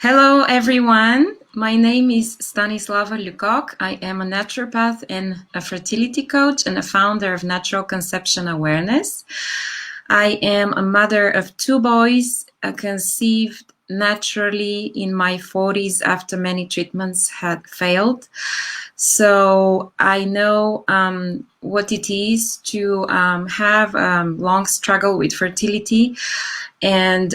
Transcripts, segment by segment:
Hello, everyone. My name is Stanislava Lukok. I am a naturopath and a fertility coach and a founder of Natural Conception Awareness. I am a mother of two boys, conceived naturally in my 40s after many treatments had failed. So I know what it is to have a long struggle with fertility and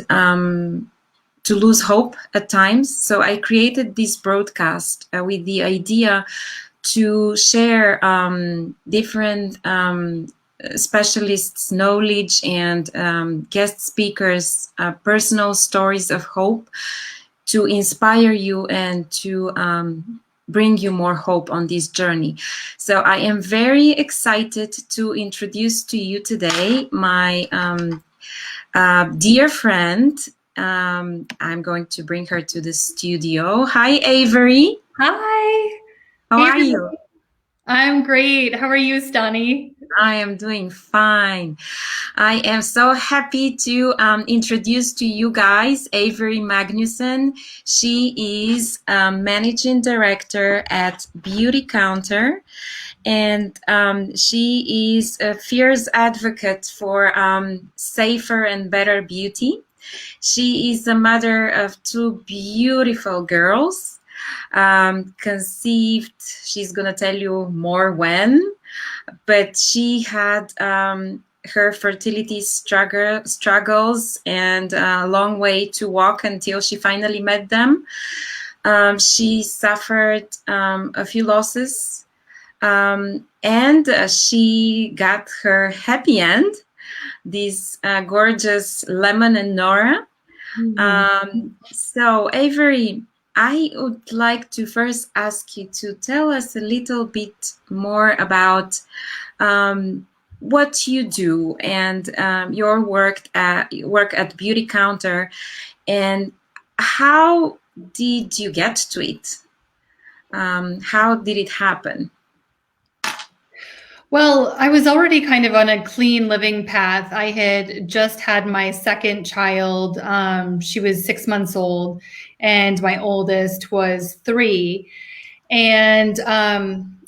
to lose hope at times. So I created this broadcast with the idea to share different specialists' knowledge and guest speakers' personal stories of hope to inspire you and to bring you more hope on this journey. So I am very excited to introduce to you today my dear friend. I'm going to bring her to the studio. Hi, Averi. Hi. How Hey, are you? I'm great. How are you, Stani? I am doing fine. I am so happy to introduce to you guys Averi Magnuson. She is managing director at Beauty Counter, and she is a fierce advocate for safer and better beauty. She is the mother of two beautiful girls, conceived. She's gonna tell you more when, but she had her fertility struggles and a long way to walk until she finally met them. She suffered a few losses, and she got her happy end, this gorgeous Lemon and Nora. So Averi, I would like to first ask you to tell us a little bit more about what you do and your work at Beauty Counter, and how did you get to it? How did it happen? Well, I was already kind of on a clean living path. I had just had my second child. She was 6 months old, and my oldest was 3. And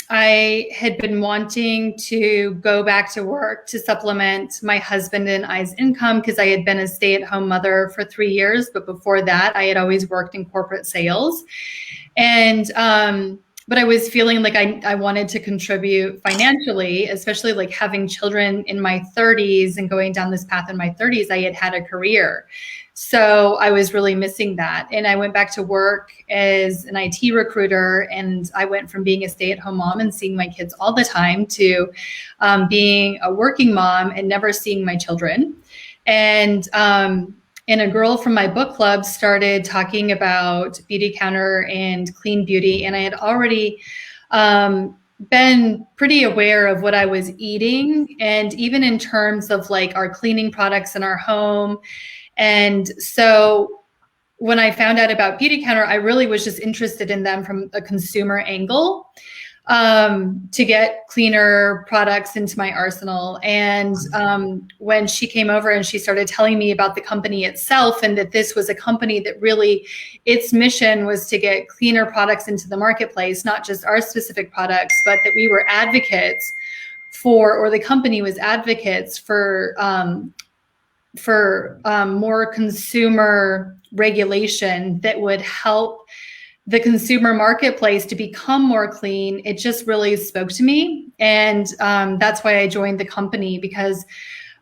I had been wanting to go back to work to supplement my husband and I's income because I had been a stay-at-home mother for 3 years. But before that, I had always worked in corporate sales. And but I was feeling like I wanted to contribute financially, especially like having children in my 30s and going down this path in my 30s. I had had a career. So I was really missing that. And I went back to work as an IT recruiter, and I went from being a stay-at-home mom and seeing my kids all the time to being a working mom and never seeing my children. And a girl from my book club started talking about Beauty Counter and clean beauty. And I had already been pretty aware of what I was eating, and even in terms of like our cleaning products in our home. And so when I found out about Beauty Counter, I really was just interested in them from a consumer angle, to get cleaner products into my arsenal. And when she came over and she started telling me about the company itself, and that this was a company that really, its mission was to get cleaner products into the marketplace, not just our specific products, but that we were advocates for, or the company was advocates for more consumer regulation that would help the consumer marketplace to become more clean. It just really spoke to me. And that's why I joined the company, because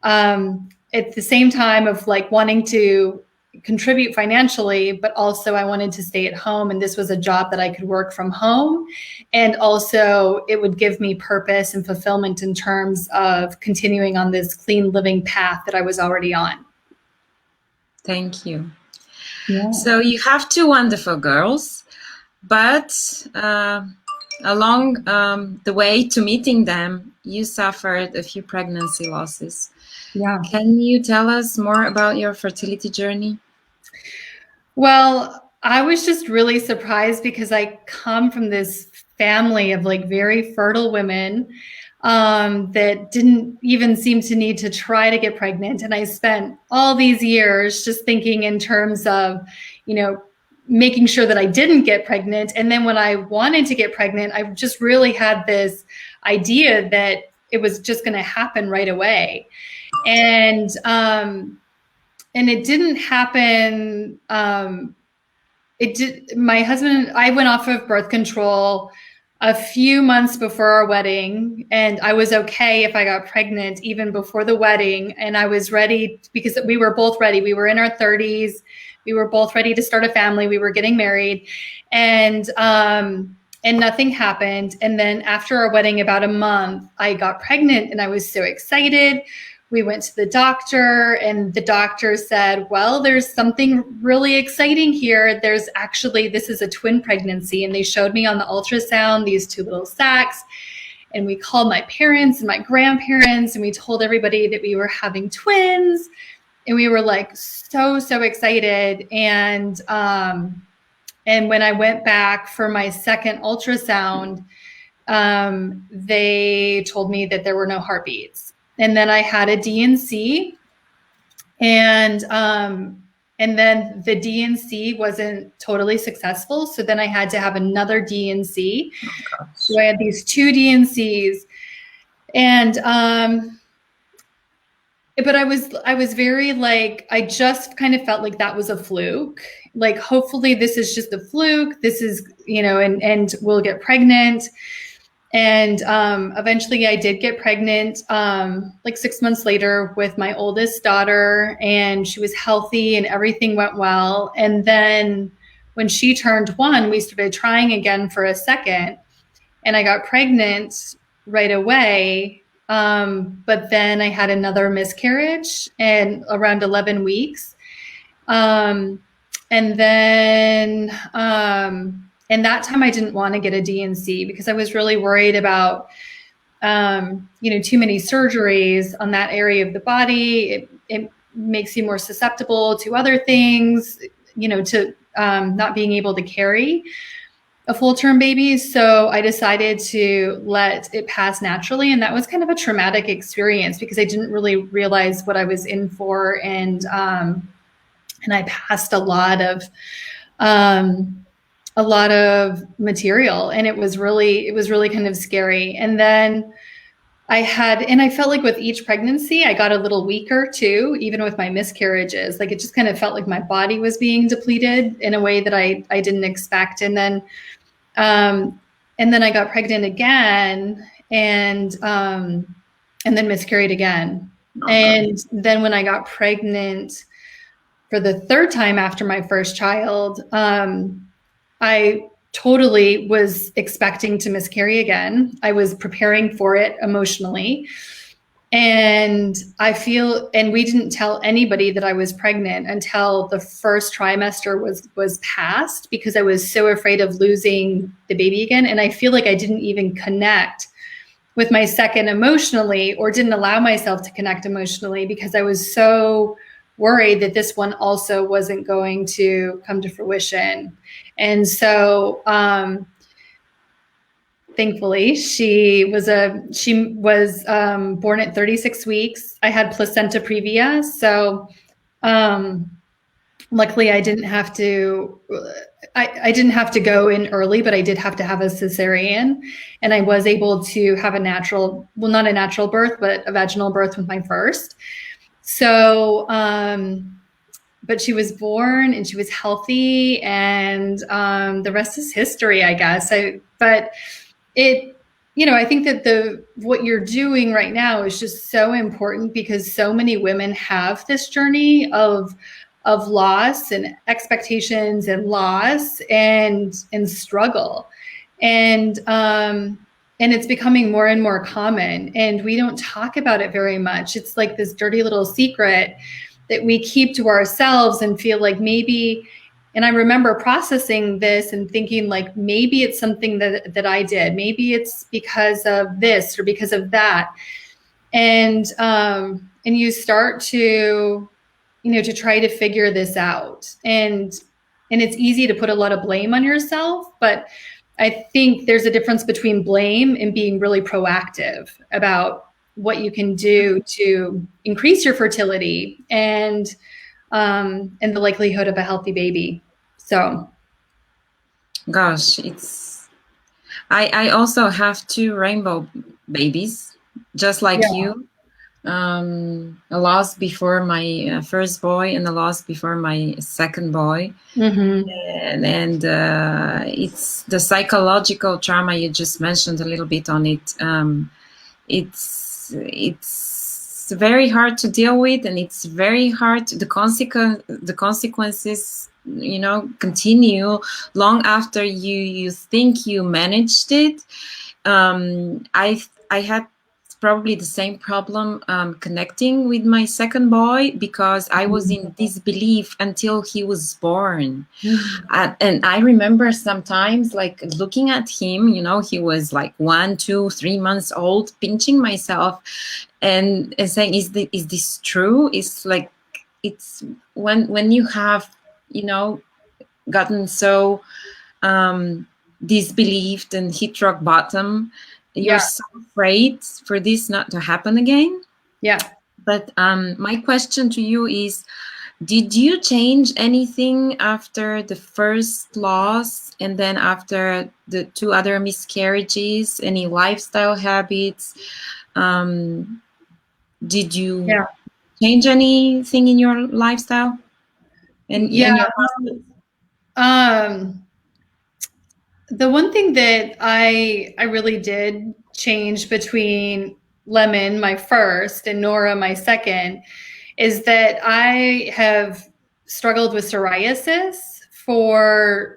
at the same time of like wanting to contribute financially, but also I wanted to stay at home. And this was a job that I could work from home. And also it would give me purpose and fulfillment in terms of continuing on this clean living path that I was already on. Thank you. Yeah. So you have two wonderful girls, but along the way to meeting them, you suffered a few pregnancy losses. Yeah. Can you tell us more about your fertility journey? Well, I was just really surprised because I come from this family of like very fertile women that didn't even seem to need to try to get pregnant. And I spent all these years just thinking in terms of, you know, making sure that I didn't get pregnant. And then when I wanted to get pregnant, I just really had this idea that it was just going to happen right away. And it didn't happen. My husband and I went off of birth control a few months before our wedding, and I was okay if I got pregnant even before the wedding. And I was ready because we were both ready. We were in our 30s. We were both ready to start a family. We were getting married, and nothing happened. And then after our wedding, about a month, I got pregnant, and I was so excited. We went to the doctor, and the doctor said, well, there's something really exciting here. This is a twin pregnancy. And they showed me on the ultrasound these two little sacs. And we called my parents and my grandparents, and we told everybody that we were having twins. And we were like so excited. And when I went back for my second ultrasound, they told me that there were no heartbeats. And then I had a D&C, and then the D&C wasn't totally successful. So then I had to have another D&C. Oh, so I had these two D&Cs, and but I was very like, I just kind of felt like that was a fluke. Like, hopefully this is just a fluke. This is, and we'll get pregnant. And eventually I did get pregnant, like 6 months later with my oldest daughter, and she was healthy and everything went well. And then when she turned 1, we started trying again for a second, and I got pregnant right away. But then I had another miscarriage and around 11 weeks. And that time I didn't want to get a D&C because I was really worried about, too many surgeries on that area of the body. It makes you more susceptible to other things, to not being able to carry a full-term baby. So I decided to let it pass naturally. And that was kind of a traumatic experience because I didn't really realize what I was in for. And I passed a lot of material, and it was really kind of scary. And then I felt like with each pregnancy, I got a little weaker too, even with my miscarriages. Like, it just kind of felt like my body was being depleted in a way that I didn't expect. And then I got pregnant again, and then miscarried again. Okay. And then when I got pregnant for the third time after my first child, I totally was expecting to miscarry again. I was preparing for it emotionally. And we didn't tell anybody that I was pregnant until the first trimester was passed, because I was so afraid of losing the baby again. And I feel like I didn't even connect with my second emotionally, or didn't allow myself to connect emotionally, because I was so worried that this one also wasn't going to come to fruition. And so, thankfully, she was born at 36 weeks. I had placenta previa, so luckily I didn't have to. I didn't have to go in early, but I did have to have a cesarean, and I was able to have not a natural birth, but a vaginal birth with my first. So, but she was born and she was healthy, and the rest is history, I guess. I think that what you're doing right now is just so important, because so many women have this journey of loss and expectations and loss and struggle. And it's becoming more and more common, and we don't talk about it very much. It's like this dirty little secret that we keep to ourselves and feel like maybe, and I remember processing this and thinking like, maybe it's something that I did. Maybe it's because of this or because of that. And you start to, to try to figure this out. And it's easy to put a lot of blame on yourself, but I think there's a difference between blame and being really proactive about what you can do to increase your fertility and the likelihood of a healthy baby. So Gosh, I also have 2 rainbow babies, just like Yeah. you. A loss before my first boy and a loss before my second boy. Mm-hmm. And it's the psychological trauma you just mentioned a little bit on it. It's very hard to deal with, and it's very hard. The consequences, continue long after you think you managed it. I had probably the same problem connecting with my second boy, because I was in disbelief until he was born. And I remember sometimes like looking at him, he was like 1, 2, 3 months old, pinching myself and saying, is this true? It's like, it's when you have, gotten so disbelieved and hit rock bottom, you're so afraid for this not to happen again. Yeah. But my question to you is, did you change anything after the first loss and then after the 2 other miscarriages? Any lifestyle habits? Did you change anything in your lifestyle? And your husband? The one thing that I really did change between Lemon, my first, and Nora, my second, is that I have struggled with psoriasis for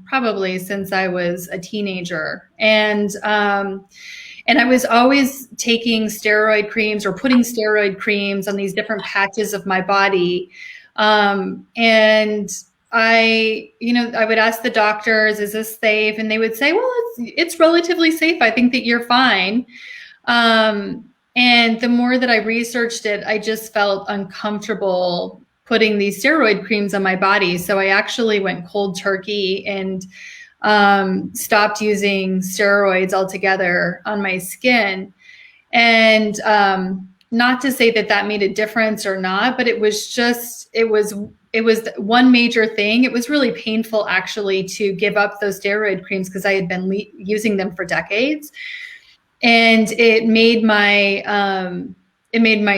probably since I was a teenager. And I was always taking steroid creams or putting steroid creams on these different patches of my body. And I would ask the doctors, is this safe? And they would say, well, it's relatively safe. I think that you're fine. And the more that I researched it, I just felt uncomfortable putting these steroid creams on my body. So I actually went cold turkey and stopped using steroids altogether on my skin. And not to say that made a difference or not, but it was one major thing. It was really painful actually to give up those steroid creams because I had been using them for decades. And it made my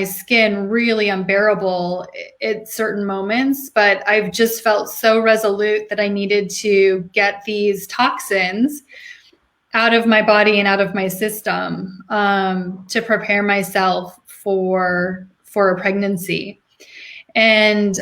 skin really unbearable at certain moments. But I've just felt so resolute that I needed to get these toxins out of my body and out of my system to prepare myself for a pregnancy. And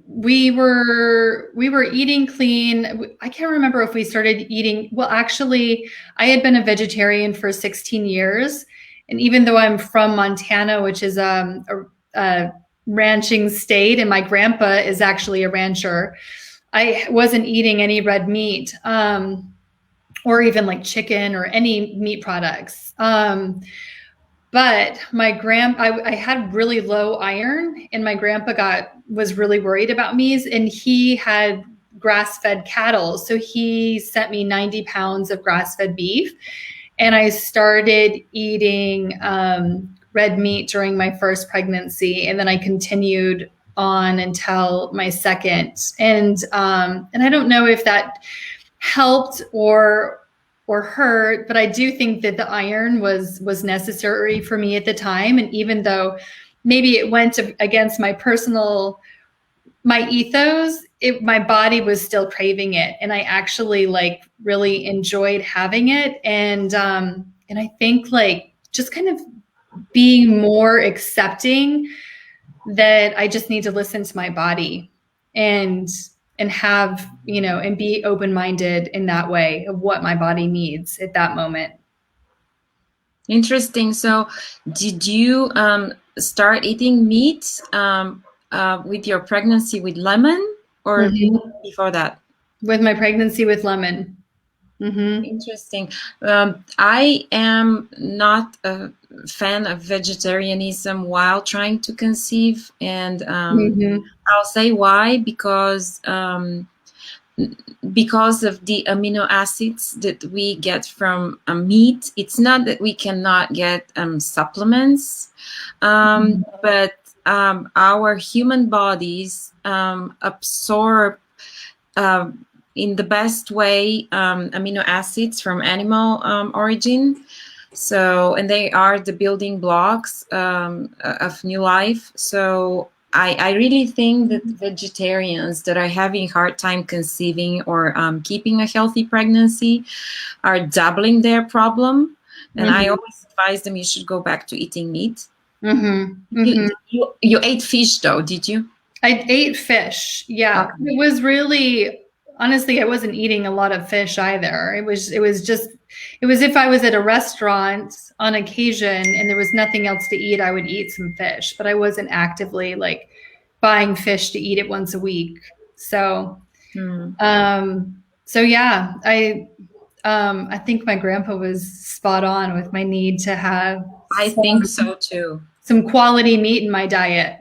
we were eating clean. I can't remember if we started eating. Well, actually, I had been a vegetarian for 16 years. And even though I'm from Montana, which is a ranching state, and my grandpa is actually a rancher, I wasn't eating any red meat or even like chicken or any meat products. But I had really low iron, and my grandpa was really worried about me, and he had grass-fed cattle. So he sent me 90 pounds of grass-fed beef, and I started eating red meat during my first pregnancy. And then I continued on until my second. And I don't know if that helped or hurt, but I do think that the iron was necessary for me at the time. And even though maybe it went against my ethos, my body was still craving it. And I actually really enjoyed having it. And I think just kind of being more accepting that I just need to listen to my body and have, and be open-minded in that way of what my body needs at that moment. Interesting. So did you start eating meat with your pregnancy with Lemon, or before that? With my pregnancy with Lemon. Mm-hmm. Interesting. I am not a fan of vegetarianism while trying to conceive, and I'll say why. Because of the amino acids that we get from meat. It's not that we cannot get supplements, but our human bodies absorb in the best way amino acids from animal origin. So, and they are the building blocks of new life. So I really think that vegetarians that are having a hard time conceiving or keeping a healthy pregnancy are doubling their problem. And I always advise them you should go back to eating meat. You ate fish though, did you? I ate fish. Yeah. Okay. It was really, honestly, I wasn't eating a lot of fish either. It was if I was at a restaurant on occasion and there was nothing else to eat, I would eat some fish, but I wasn't actively like buying fish to eat it once a week. So, so yeah, I think my grandpa was spot on with my need to have. I think so too. Some quality meat in my diet.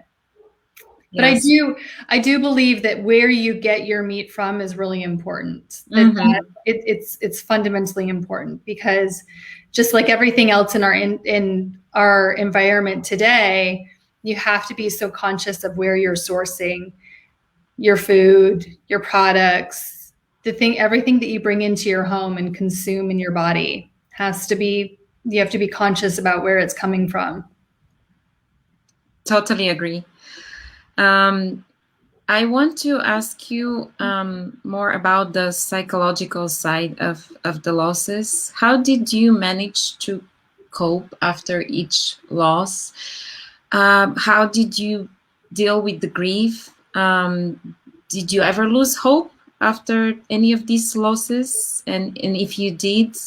But yes. I do believe that where you get your meat from is really important. That it's fundamentally important, because just like everything else in our environment today, you have to be so conscious of where you're sourcing your food, your products, everything that you bring into your home and consume in your body you have to be conscious about where it's coming from. Totally agree. I want to ask you more about the psychological side of the losses. How did you manage to cope after each loss? How did you deal with the grief? Did you ever lose hope after any of these losses? And if you did,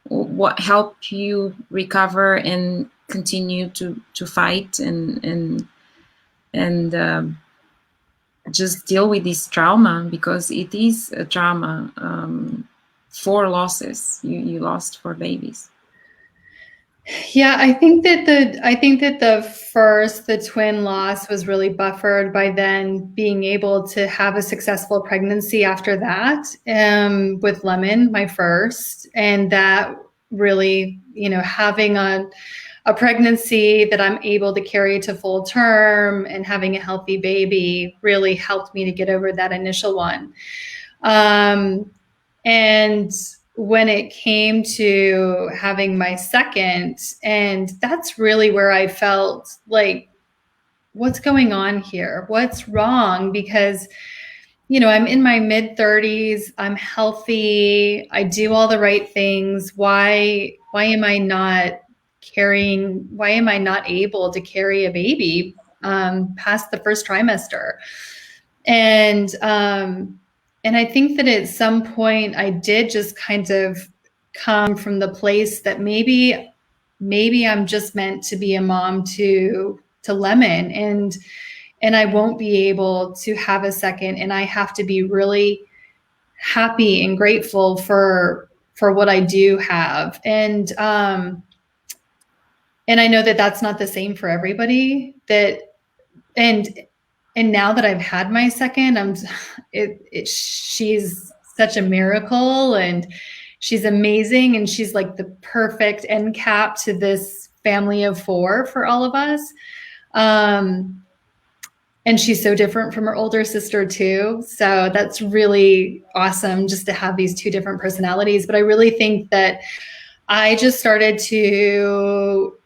what helped you recover and continue to fight and just deal with this trauma, because it is a trauma. 4 losses you lost 4 babies. Yeah, I think that the twin loss was really buffered by then being able to have a successful pregnancy after that, with Lemon, my first, and that really, having a pregnancy that I'm able to carry to full term and having a healthy baby really helped me to get over that initial one. And when it came to having my second, and that's really where I felt like, what's going on here? What's wrong? Because, I'm in my mid-30s, I'm healthy, I do all the right things. Why am I not able to carry a baby past the first trimester? And I think that at some point I did just kind of come from the place that maybe I'm just meant to be a mom to Lemon, and I won't be able to have a second, and I have to be really happy and grateful for what I do have. And I know that that's not the same for everybody. And now that I've had my second, she's such a miracle, and she's amazing, and she's like the perfect end cap to this family of 4 for all of us. And she's so different from her older sister too. So that's really awesome just to have these 2 different personalities. But I really think that I just started to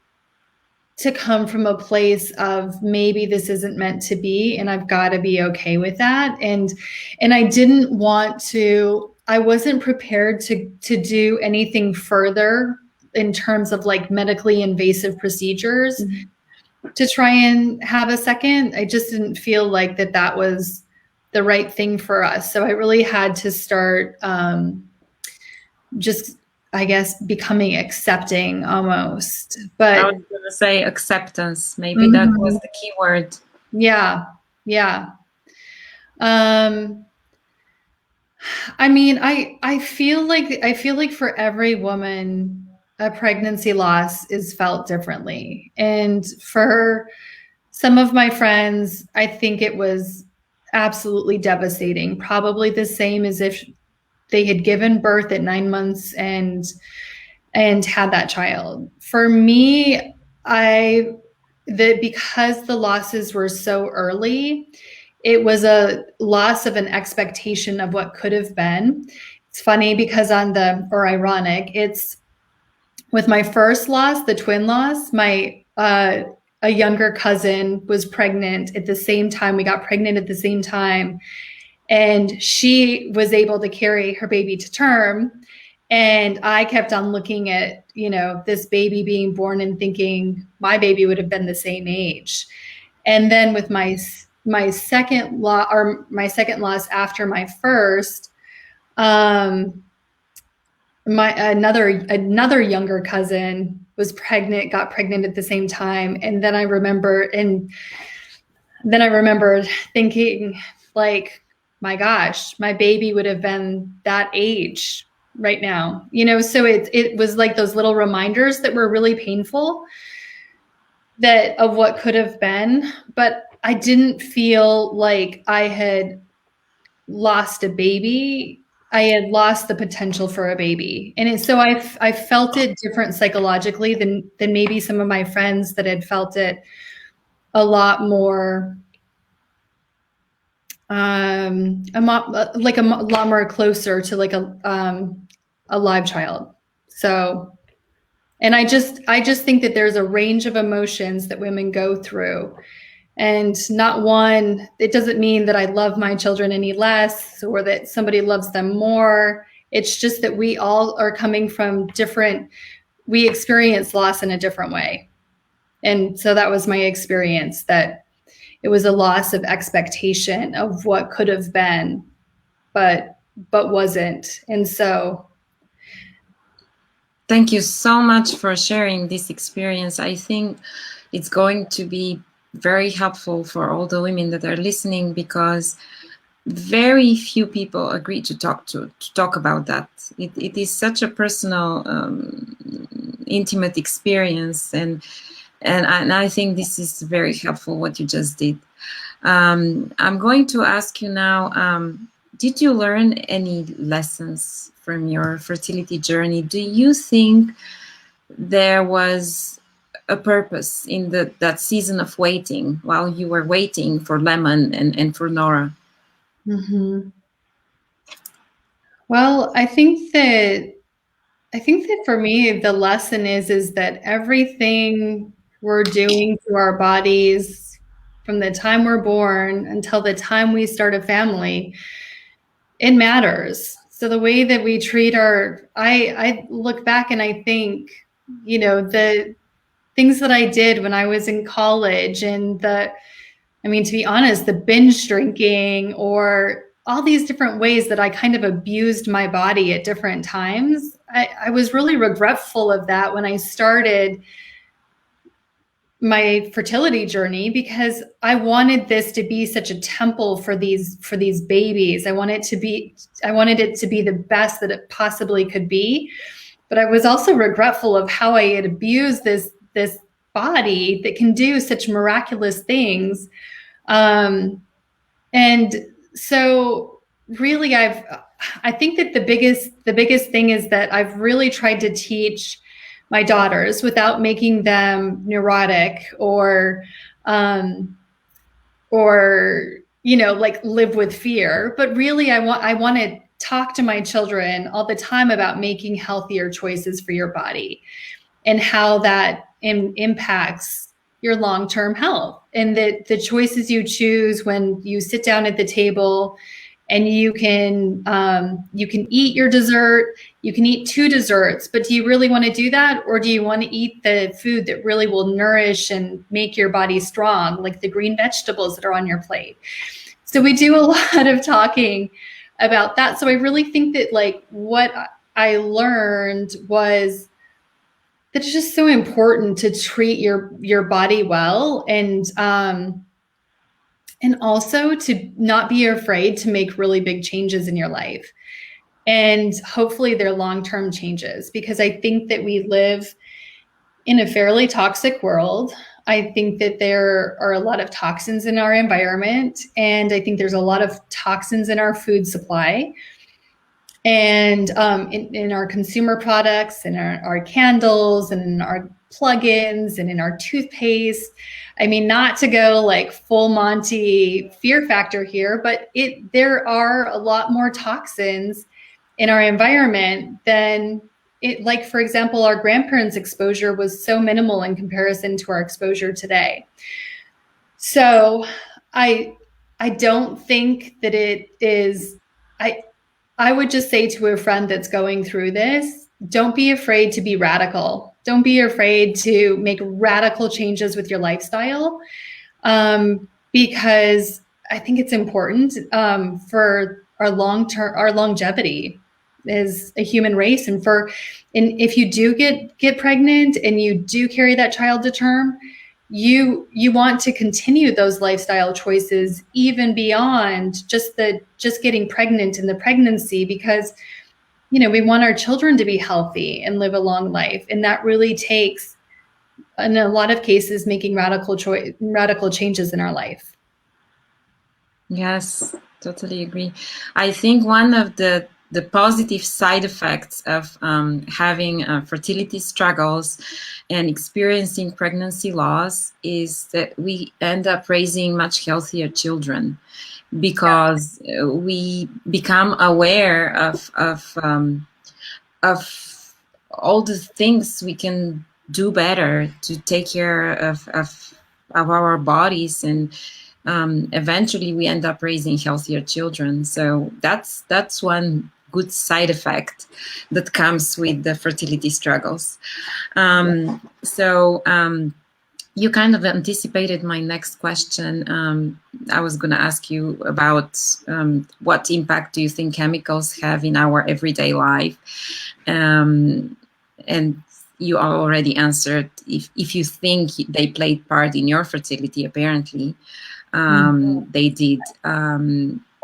come from a place of maybe this isn't meant to be, and I've got to be okay with that. And I wasn't prepared to do anything further in terms of like medically invasive procedures to try and have a second. I just didn't feel like that was the right thing for us. So I really had to start just, I guess, becoming accepting almost. But I was going to say acceptance. Maybe that was the key word. Yeah. Yeah. I mean, I feel like for every woman, a pregnancy loss is felt differently. And for some of my friends, I think it was absolutely devastating, probably the same as if they had given birth at 9 months and had that child. For me, because the losses were so early, it was a loss of an expectation of what could have been. It's funny because or ironic, it's with my first loss, the twin loss, a younger cousin was pregnant at the same time. We got pregnant at the same time. And she was able to carry her baby to term. And I kept on looking at, this baby being born and thinking my baby would have been the same age. And then with my second loss after my first, another younger cousin was got pregnant at the same time. And then I remember thinking, like, my gosh, my baby would have been that age right now, so it was like those little reminders that were really painful of what could have been, but I didn't feel like I had lost a baby. I had lost the potential for a baby. And so I felt it different psychologically than maybe some of my friends that had felt it a lot more, a lot more closer to like a live child. So, and I just think that there's a range of emotions that women go through. And it doesn't mean that I love my children any less or that somebody loves them more. It's just that we all are coming from we experience loss in a different way. And so that was my experience, that it was a loss of expectation of what could have been, but wasn't. And so. Thank you so much for sharing this experience. I think it's going to be very helpful for all the women that are listening, because very few people agree to talk about that. It is such a personal, intimate experience, and I think this is very helpful what you just did. I'm going to ask you now, did you learn any lessons from your fertility journey? Do you think there was a purpose in that season of waiting, while you were waiting for Lemon and for Nora? Mm-hmm. Well, I think that for me, the lesson is that everything we're doing to our bodies from the time we're born until the time we start a family, it matters. So the way that we treat I look back and I think, the things that I did when I was in college, and to be honest, the binge drinking, or all these different ways that I kind of abused my body at different times. I was really regretful of that when I started my fertility journey, because I wanted this to be such a temple for these babies. I wanted it to be the best that it possibly could be. But I was also regretful of how I had abused this body that can do such miraculous things. And so really I think that the biggest thing is that I've really tried to teach my daughters without making them neurotic or like live with fear. But really I want to talk to my children all the time about making healthier choices for your body and how that impacts your long-term health, and that the choices you choose when you sit down at the table and you can eat your dessert, you can eat 2 desserts, but do you really want to do that? Or do you want to eat the food that really will nourish and make your body strong, like the green vegetables that are on your plate? So we do a lot of talking about that. So I really think that like what I learned was that it's just so important to treat your body well, and also to not be afraid to make really big changes in your life. And hopefully they're long-term changes, because I think that we live in a fairly toxic world. I think that there are a lot of toxins in our environment, and I think there's a lot of toxins in our food supply. And in our consumer products, in our candles, and in our plugins, and in our toothpaste. I mean, not to go like full Monty fear factor here, but there are a lot more toxins in our environment than it. Like, for example, our grandparents' exposure was so minimal in comparison to our exposure today. So I don't think that it is. I would just say to a friend that's going through this, don't be afraid to be radical. Don't be afraid to make radical changes with your lifestyle, because I think it's important for our longevity as a human race, and if you do get pregnant and you do carry that child to term, you want to continue those lifestyle choices even beyond just getting pregnant in the pregnancy, because we want our children to be healthy and live a long life, and that really takes, in a lot of cases, making radical changes in our life. Yes, totally agree. I think one of the positive side effects of having fertility struggles and experiencing pregnancy loss is that we end up raising much healthier children, because we become aware of all the things we can do better to take care of our bodies, and eventually we end up raising healthier children. So that's one good side effect that comes with the fertility struggles. You kind of anticipated my next question. I was going to ask you about what impact do you think chemicals have in our everyday life? And you already answered if you think they played part in your fertility. Apparently, they did.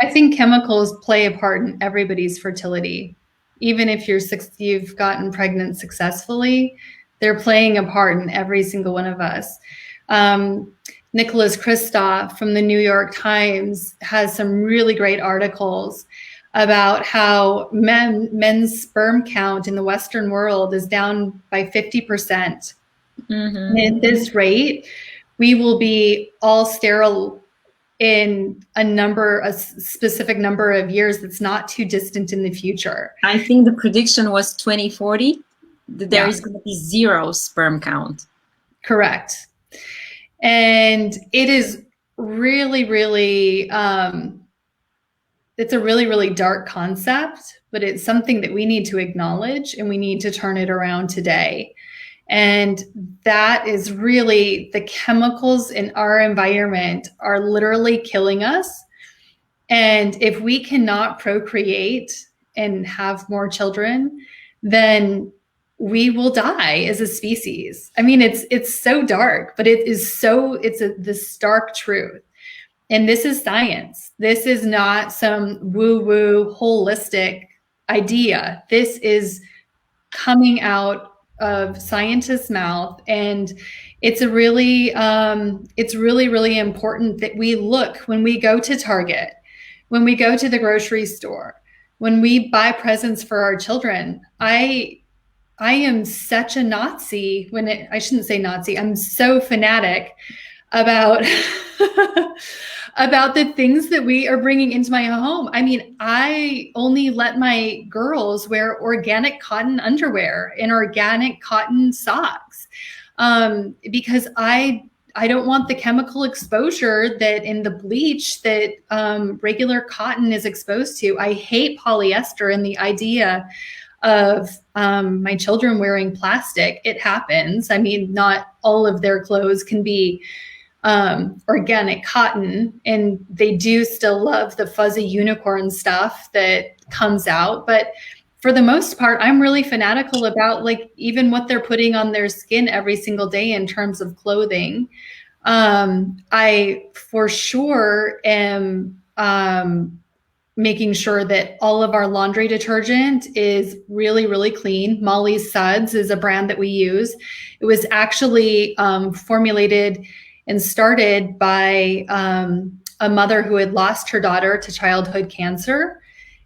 I think chemicals play a part in everybody's fertility. Even if you've gotten pregnant successfully, they're playing a part in every single one of us. Nicholas Kristof from the New York Times has some really great articles about how men's sperm count in the Western world is down by 50%. And at this rate, we will be all sterile in a specific number of years that's not too distant in the future. I think the prediction was 2040. There is going to be zero sperm count. Correct. And it is really, really, it's a really, really dark concept, but it's something that we need to acknowledge, and we need to turn it around today. And that is really, the chemicals in our environment are literally killing us. And if we cannot procreate and have more children, then we will die as a species. I mean, it's so dark, but it's the stark truth. And this is science. This is not some woo-woo holistic idea. This is coming out of scientists' mouth, and it's really, really important that we look when we go to Target, when we go to the grocery store, when we buy presents for our children. I am such a Nazi I shouldn't say Nazi. I'm so fanatic about about the things that we are bringing into my home. I mean, I only let my girls wear organic cotton underwear and organic cotton socks, because I don't want the chemical exposure that in the bleach that regular cotton is exposed to. I hate polyester and the idea of my children wearing plastic. It happens. I mean, not all of their clothes can be organic cotton, and they do still love the fuzzy unicorn stuff that comes out. But for the most part, I'm really fanatical about like even what they're putting on their skin every single day in terms of clothing. I for sure am making sure that all of our laundry detergent is really, really clean. Molly's Suds is a brand that we use. It was actually formulated and started by a mother who had lost her daughter to childhood cancer.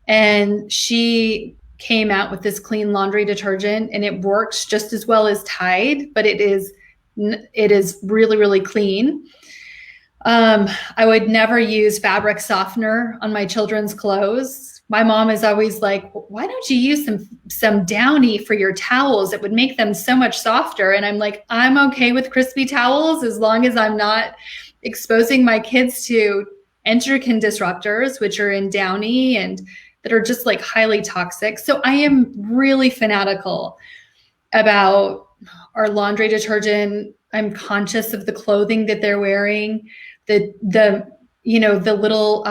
And she came out with this clean laundry detergent, and it works just as well as Tide, but it is really, really clean. I would never use fabric softener on my children's clothes. My mom is always like, why don't you use some Downy for your towels? It would make them so much softer. And I'm like, I'm okay with crispy towels as long as I'm not exposing my kids to endocrine disruptors, which are in Downy and that are just like highly toxic. So I am really fanatical about our laundry detergent. I'm conscious of the clothing that they're wearing, the little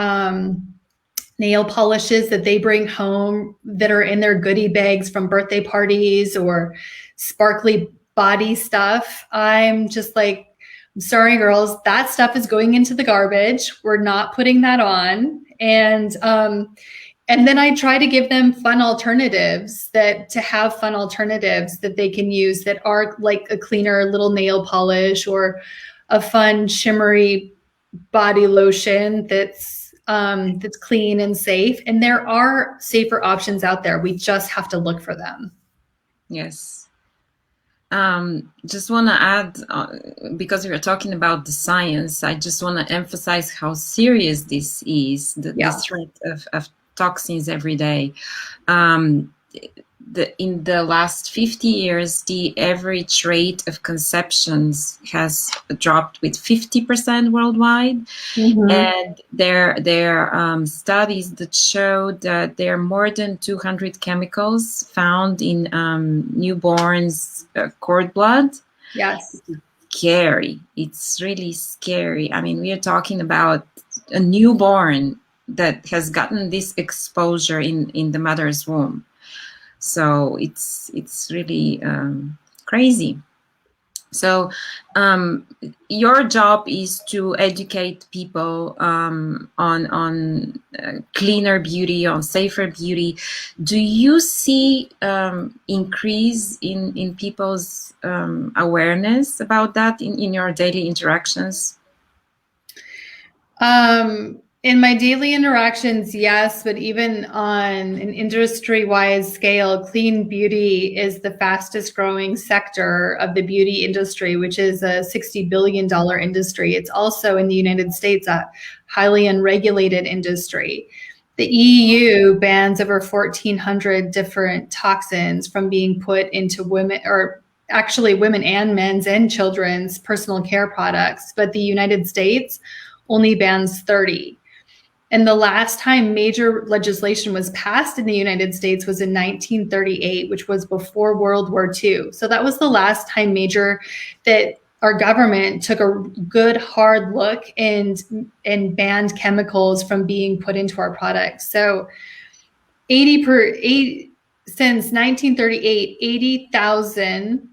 nail polishes that they bring home that are in their goodie bags from birthday parties, or sparkly body stuff. I'm just like, I'm sorry, girls, that stuff is going into the garbage. We're not putting that on. And then I try to give them fun alternatives that they can use that are like a cleaner little nail polish or a fun shimmery body lotion that's clean and safe. And there are safer options out there. We just have to look for them. Yes. Just want to add, because we were talking about the science, I just want to emphasize how serious this is, the threat of toxins every day. In the last 50 years, the average rate of conceptions has dropped with 50% worldwide. Mm-hmm. And there are studies that show that there are more than 200 chemicals found in newborns' cord blood. Yes. Scary. It's really scary. I mean, we are talking about a newborn that has gotten this exposure in the mother's womb. So it's really crazy. So your job is to educate people on cleaner beauty, on safer beauty. Do you see increase in people's awareness about that in your daily interactions? In my daily interactions, yes, but even on an industry-wide scale, clean beauty is the fastest growing sector of the beauty industry, which is a $60 billion industry. It's also in the United States a highly unregulated industry. The EU bans over 1,400 different toxins from being put into women, or actually women and men's and children's personal care products, but the United States only bans 30. And the last time major legislation was passed in the United States was in 1938, which was before World War II. So that was the last time that our government took a good hard look and banned chemicals from being put into our products. So since 1938, 80,000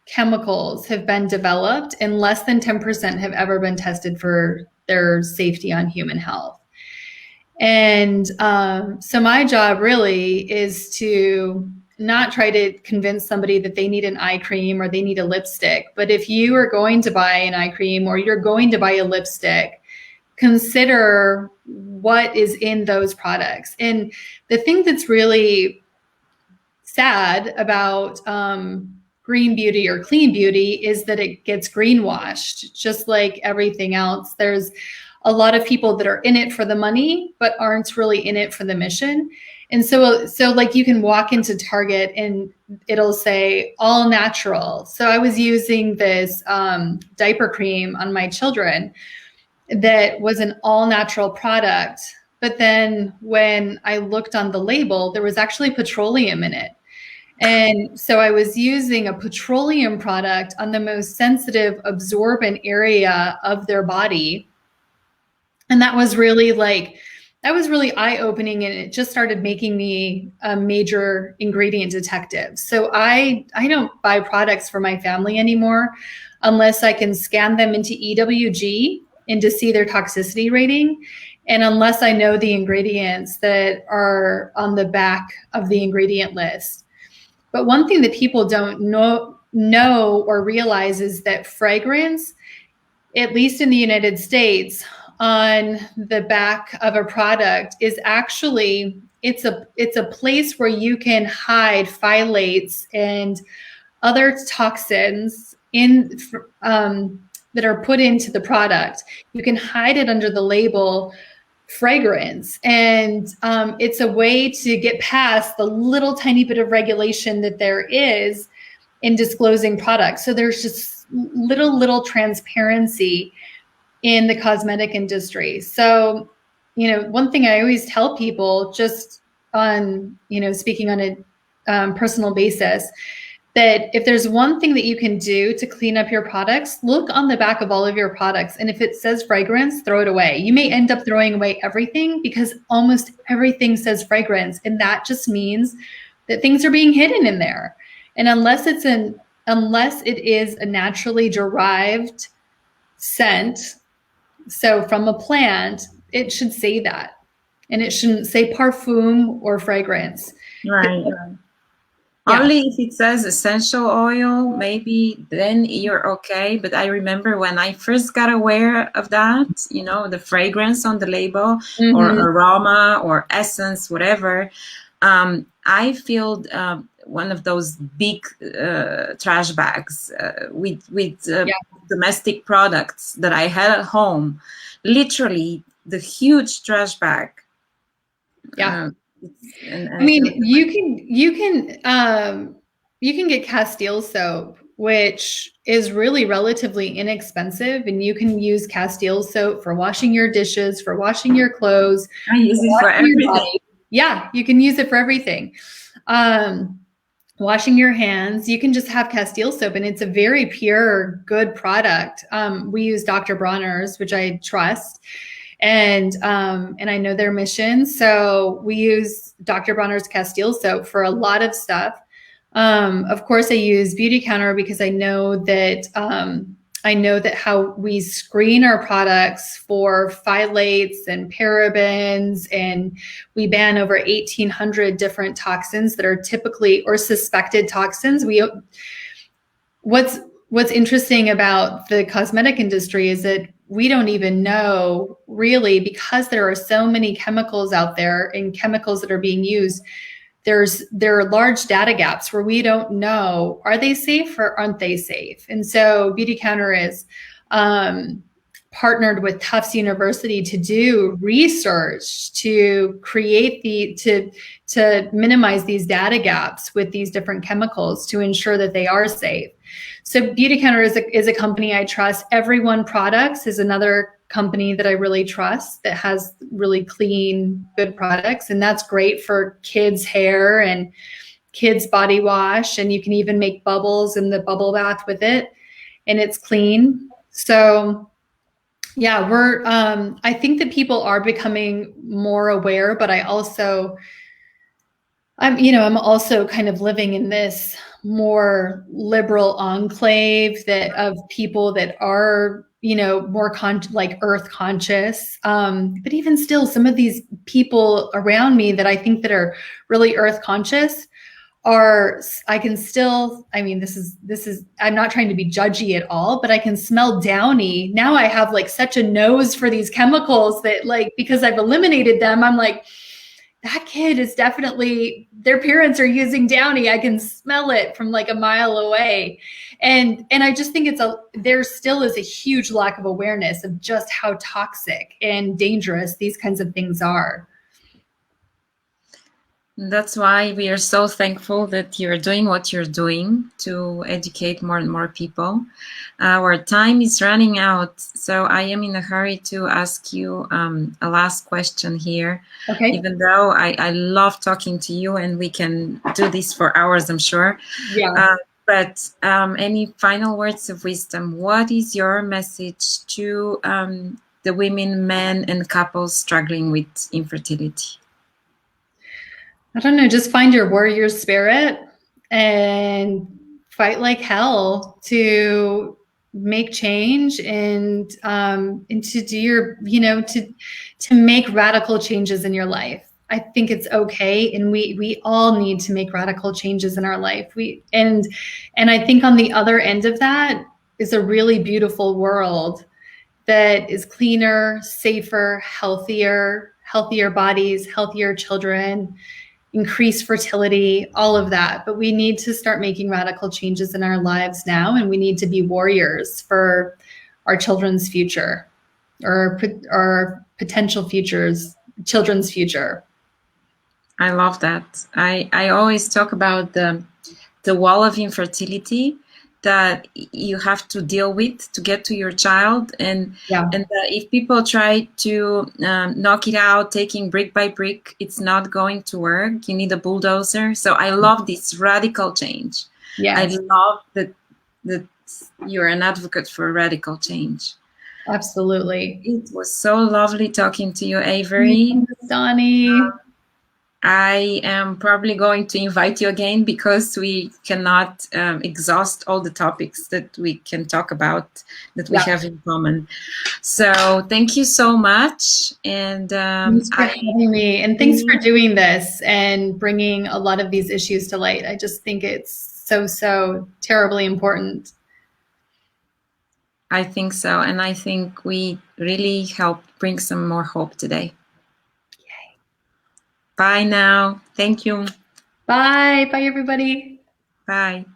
chemicals have been developed, and less than 10% have ever been tested for their safety on human health. And so my job really is to not try to convince somebody that they need an eye cream or they need a lipstick. But if you are going to buy an eye cream or you're going to buy a lipstick, consider what is in those products. And the thing that's really sad about green beauty or clean beauty is that it gets greenwashed, just like everything else. There's a lot of people that are in it for the money, but aren't really in it for the mission. And so like you can walk into Target and it'll say all natural. So I was using this diaper cream on my children that was an all natural product. But then when I looked on the label, there was actually petroleum in it. And so I was using a petroleum product on the most sensitive absorbent area of their body. And that was really eye-opening, and it just started making me a major ingredient detective. So I don't buy products for my family anymore unless I can scan them into EWG and to see their toxicity rating, and unless I know the ingredients that are on the back of the ingredient list. But one thing that people don't know or realize is that fragrance, at least in the United States, on the back of a product is actually it's a place where you can hide phthalates and other toxins that are put into the product. You can hide it under the label fragrance, and it's a way to get past the little tiny bit of regulation that there is in disclosing products. So there's just little transparency in the cosmetic industry. So, one thing I always tell people, just on, speaking on a personal basis, that if there's one thing that you can do to clean up your products, look on the back of all of your products. And if it says fragrance, throw it away. You may end up throwing away everything because almost everything says fragrance. And that just means that things are being hidden in there. And unless it is a naturally derived scent, so from a plant, it should say that. And it shouldn't say parfum or fragrance. Right. Yeah. Only if it says essential oil, maybe then you're okay. But I remember when I first got aware of that, the fragrance on the label, or aroma or essence, whatever, I filled one of those big trash bags with domestic products that I had at home. Literally, the huge trash bag. Yeah. I mean, you can get Castile soap, which is really relatively inexpensive, and you can use Castile soap for washing your dishes, for washing your clothes. I use it for everything. Yeah, you can use it for everything. Washing your hands, you can just have Castile soap, and it's a very pure, good product. We use Dr. Bronner's, which I trust. And I know their mission. So we use Dr. Bronner's Castile soap for a lot of stuff. Of course, I use Beauty Counter because I know that how we screen our products for phthalates and parabens, and we ban over 1,800 different toxins that are typically or suspected toxins. What's interesting about the cosmetic industry is that we don't even know really, because there are so many chemicals out there and chemicals that are being used. There are large data gaps where we don't know, are they safe or aren't they safe? And so Beauty Counter is partnered with Tufts University to do research to create to minimize these data gaps with these different chemicals to ensure that they are safe. So Beauty Counter is a company I trust. Everyone Products is another company that I really trust that has really clean, good products. And that's great for kids' hair and kids' body wash. And you can even make bubbles in the bubble bath with it. And it's clean. So yeah, I think that people are becoming more aware, but I'm also kind of living in this more liberal enclave of people that are, more earth conscious. But even still, some of these people around me that I think that are really earth conscious this is, I'm not trying to be judgy at all, but I can smell downy. Now I have such a nose for these chemicals that because I've eliminated them, I'm like, that kid is definitely, their parents are using downy. I can smell it from a mile away. And I just think there still is a huge lack of awareness of just how toxic and dangerous these kinds of things are. That's why we are so thankful that you're doing what you're doing to educate more and more people. Our time is running out, so I am in a hurry to ask you a last question here. Okay. Even though I love talking to you, and we can do this for hours, I'm sure. Yeah. But any final words of wisdom? What is your message to the women, men, and couples struggling with infertility? I don't know, just find your warrior spirit and fight like hell to make change and to do your, to make radical changes in your life. I think it's okay. And we all need to make radical changes in our life. And I think on the other end of that is a really beautiful world that is cleaner, safer, healthier, healthier bodies, healthier children, increase fertility, all of that. But we need to start making radical changes in our lives now, and we need to be warriors for our children's future, or our potential children's future. I love that. I always talk about the wall of infertility that you have to deal with to get to your child, and if people try to knock it out, taking brick by brick, it's not going to work. You need a bulldozer. So I love this radical change. Yes. I love that you're an advocate for radical change. Absolutely. It was so lovely talking to you, Averi. Donnie. I am probably going to invite you again, because we cannot exhaust all the topics that we can talk about, that we have in common. So thank you so much. And thanks for having me. And thanks for doing this and bringing a lot of these issues to light. I just think it's so terribly important. I think so. And I think we really helped bring some more hope today. Bye now. Thank you. Bye. Bye, everybody. Bye.